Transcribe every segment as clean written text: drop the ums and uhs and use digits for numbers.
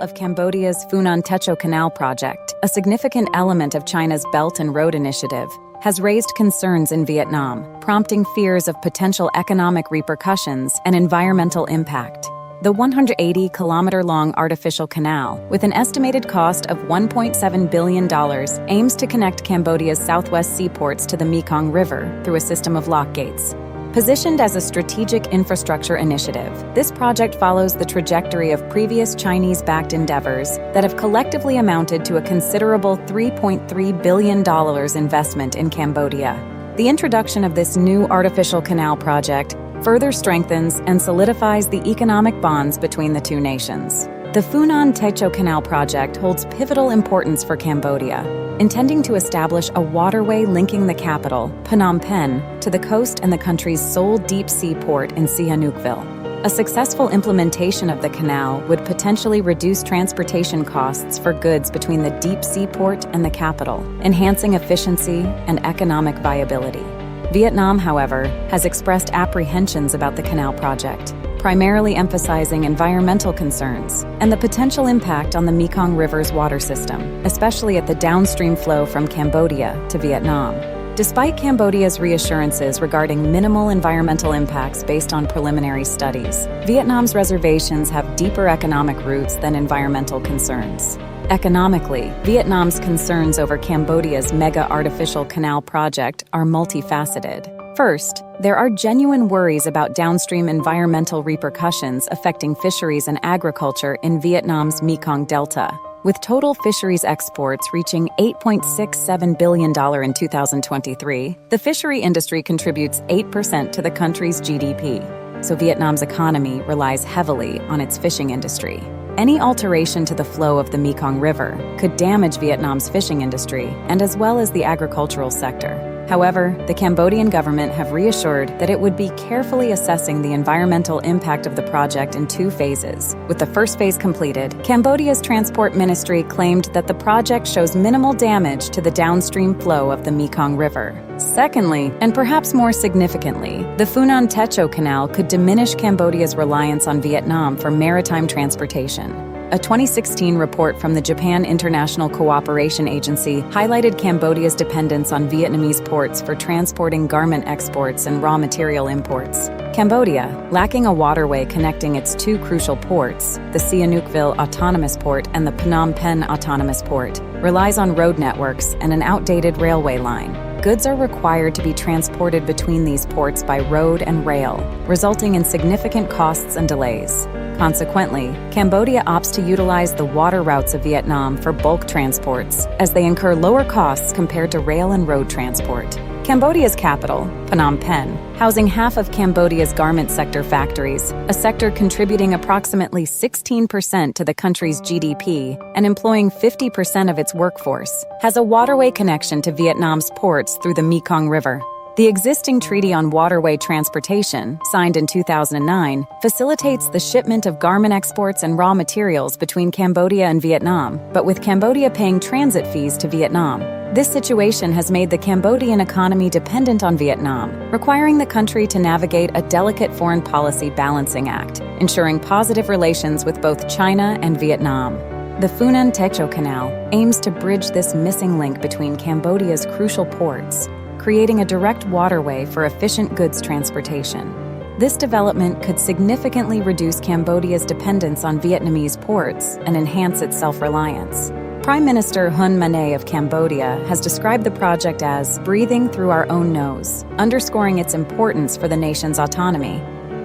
of Cambodia's Funan Techo Canal project, a significant element of China's Belt and Road Initiative, has raised concerns in Vietnam, prompting fears of potential economic repercussions and environmental impact. The 180-kilometer-long artificial canal, with an estimated cost of $1.7 billion, aims to connect Cambodia's southwest seaports to the Mekong River through a system of lock gates. Positioned as a strategic infrastructure initiative, this project follows the trajectory of previous Chinese-backed endeavors that have collectively amounted to a considerable $3.3 billion investment in Cambodia. The introduction of this new artificial canal project further strengthens and solidifies the economic bonds between the two nations. The Funan Techo Canal project holds pivotal importance for Cambodia, intending to establish a waterway linking the capital, Phnom Penh, to the coast and the country's sole deep-sea port in Sihanoukville. A successful implementation of the canal would potentially reduce transportation costs for goods between the deep-sea port and the capital, enhancing efficiency and economic viability. Vietnam, however, has expressed apprehensions about the canal project, primarily emphasizing environmental concerns and the potential impact on the Mekong River's water system, especially at the downstream flow from Cambodia to Vietnam. Despite Cambodia's reassurances regarding minimal environmental impacts based on preliminary studies, Vietnam's reservations have deeper economic roots than environmental concerns. Economically, Vietnam's concerns over Cambodia's mega artificial canal project are multifaceted. First, there are genuine worries about downstream environmental repercussions affecting fisheries and agriculture in Vietnam's Mekong Delta, with total fisheries exports reaching $8.67 billion in 2023. The fishery industry contributes 8% to the country's GDP, so Vietnam's economy relies heavily on its fishing industry. Any alteration to the flow of the Mekong River could damage Vietnam's fishing industry and as well as the agricultural sector. However, the Cambodian government have reassured that it would be carefully assessing the environmental impact of the project in two phases. With the first phase completed, Cambodia's Transport Ministry claimed that the project shows minimal damage to the downstream flow of the Mekong River. Secondly, and perhaps more significantly, the Funan Techo Canal could diminish Cambodia's reliance on Vietnam for maritime transportation. A 2016 report from the Japan International Cooperation Agency highlighted Cambodia's dependence on Vietnamese ports for transporting garment exports and raw material imports. Cambodia, lacking a waterway connecting its two crucial ports, the Sihanoukville Autonomous Port and the Phnom Penh Autonomous Port, relies on road networks and an outdated railway line. Goods are required to be transported between these ports by road and rail, resulting in significant costs and delays. Consequently, Cambodia opts to utilize the water routes of Vietnam for bulk transports, as they incur lower costs compared to rail and road transport. Cambodia's capital, Phnom Penh, housing half of Cambodia's garment sector factories, a sector contributing approximately 16% to the country's GDP and employing 50% of its workforce, has a waterway connection to Vietnam's ports through the Mekong River. The existing Treaty on Waterway Transportation, signed in 2009, facilitates the shipment of garment exports and raw materials between Cambodia and Vietnam, but with Cambodia paying transit fees to Vietnam. This situation has made the Cambodian economy dependent on Vietnam, requiring the country to navigate a delicate foreign policy balancing act, ensuring positive relations with both China and Vietnam. The Funan Techo Canal aims to bridge this missing link between Cambodia's crucial ports, creating a direct waterway for efficient goods transportation. This development could significantly reduce Cambodia's dependence on Vietnamese ports and enhance its self-reliance. Prime Minister Hun Manet of Cambodia has described the project as breathing through our own nose, underscoring its importance for the nation's autonomy.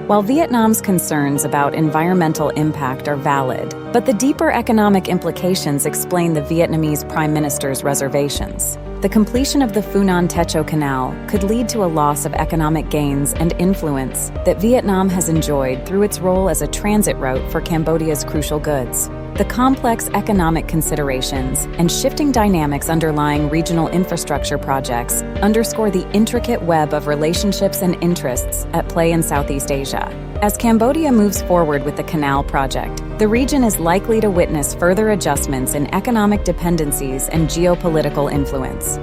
While Vietnam's concerns about environmental impact are valid, but the deeper economic implications explain the Vietnamese Prime Minister's reservations. The completion of the Funan Techo Canal could lead to a loss of economic gains and influence that Vietnam has enjoyed through its role as a transit route for Cambodia's crucial goods. The complex economic considerations and shifting dynamics underlying regional infrastructure projects underscore the intricate web of relationships and interests at play in Southeast Asia. As Cambodia moves forward with the canal project, the region is likely to witness further adjustments in economic dependencies and geopolitical influence.